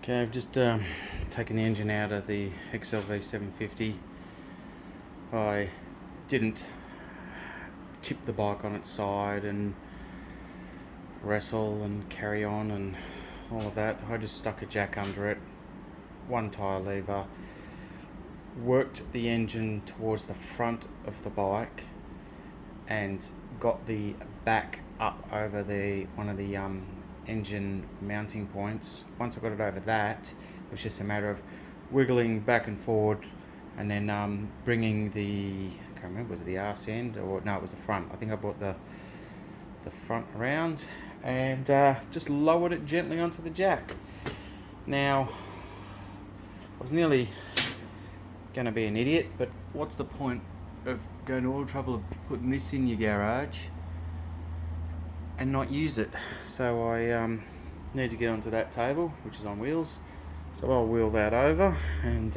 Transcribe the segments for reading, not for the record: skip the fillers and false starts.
Okay, I've just taken the engine out of the XLV750. I didn't tip the bike on its side and wrestle and carry on and all of that. I just stuck a jack under it, one tyre lever, worked the engine towards the front of the bike and got the back up over one of the engine mounting points. Once I got it over that, it was just a matter of wiggling back and forward and then bringing the, I can't remember, was it the arse end or no, it was the front. I think I brought the front around and just lowered it gently onto the jack. Now, I was nearly going to be an idiot, but what's the point of going to all the trouble of putting this in your garage and not use it? So I need to get onto that table, which is on wheels, so I'll wheel that over. And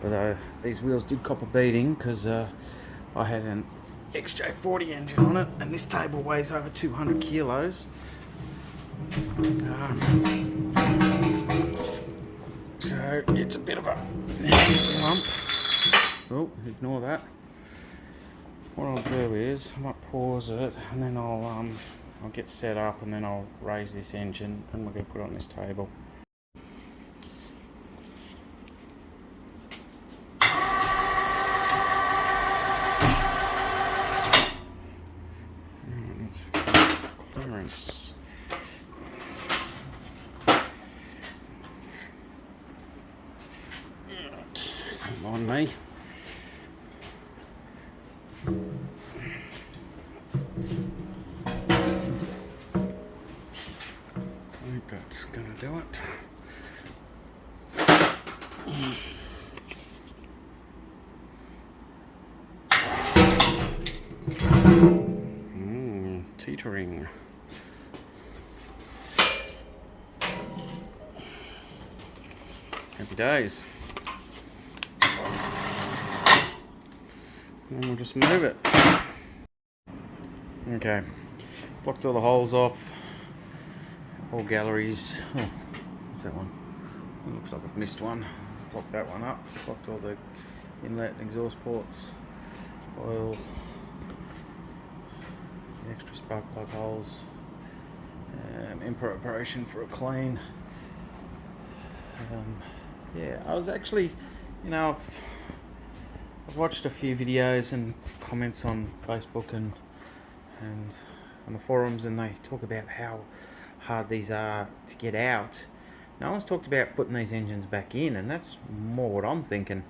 although these wheels did cop a beating because I had an XJ40 engine on it, and this table weighs over 200 kilos. So it's a bit of a lump. Oh, ignore that. What I'll do is I might pause it, and then I'll get set up, and then I'll raise this engine, and we're going to put it on this table. Clearance. Don't mind me. I think that's gonna do it. Teetering. Happy days. And we'll just move it. Okay, blocked all the holes off, all galleries. Oh, what's that one? It looks like I've missed one. Blocked that one up, blocked all the inlet and exhaust ports, oil, the extra spark plug holes, in preparation for a clean. Yeah, I was actually, I've watched a few videos and comments on Facebook and on the forums, and they talk about how hard these are to get out. No one's talked about putting these engines back in, and that's more what I'm thinking.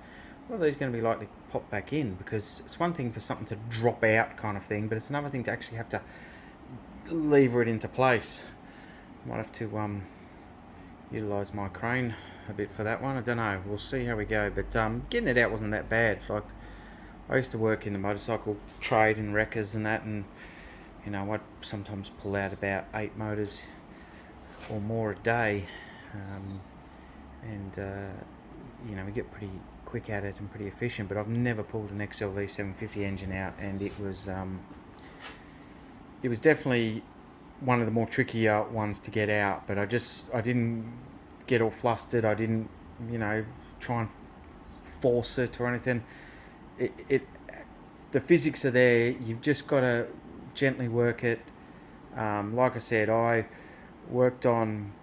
What are these going to be like to pop back in? Because it's one thing for something to drop out kind of thing, but it's another thing to actually have to lever it into place. Might have to utilise my crane a bit for that one. I don't know, we'll see how we go, but getting it out wasn't that bad. Like, I used to work in the motorcycle trade and wreckers and that, and I'd sometimes pull out about 8 motors or more a day, and we get pretty quick at it and pretty efficient. But I've never pulled an XLV750 engine out, and it was definitely one of the more trickier ones to get out. But I didn't get all flustered. I didn't try and force it or anything. The physics are there. You've just got to gently work it. Like I said, I worked on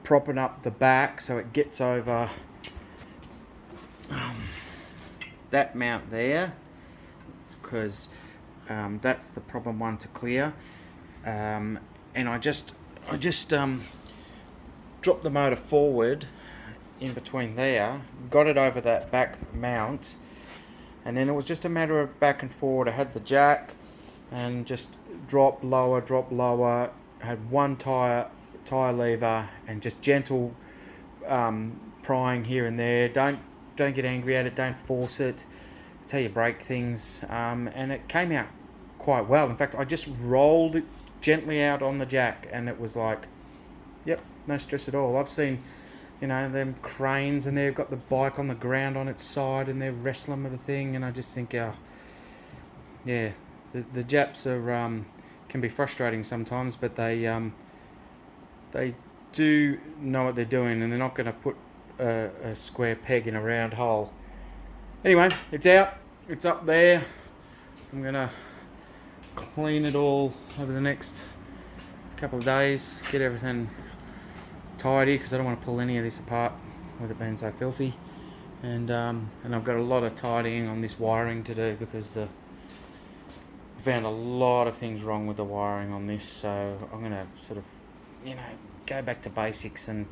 propping up the back so it gets over that mount there, because that's the problem one to clear. And I just dropped the motor forward in between there, got it over that back mount, and then it was just a matter of back and forward. I had the jack and just drop lower, had one tire lever, and just gentle prying here and there. Don't get angry at it, don't force it. It's how you break things. And it came out quite well. In fact, I just rolled it gently out on the jack, and it was like, yep, no stress at all. I've seen them cranes, and they've got the bike on the ground on its side, and they're wrestling with the thing, and I just think, yeah, the Japs are can be frustrating sometimes, but they do know what they're doing, and they're not going to put a square peg in a round hole. Anyway, it's out, it's up there. I'm going to clean it all over the next couple of days, get everything tidy, because I don't want to pull any of this apart with it being so filthy. And I've got a lot of tidying on this wiring to do, because I found a lot of things wrong with the wiring on this, so I'm going to sort of, go back to basics and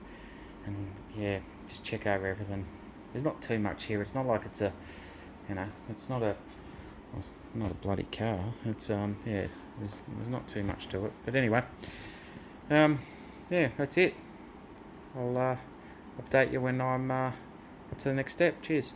yeah, just check over everything. There's not too much here. It's not like it's a, it's not a bloody car. It's yeah, there's not too much to it. But anyway, yeah, that's it. I'll update you when I'm up to the next step. Cheers.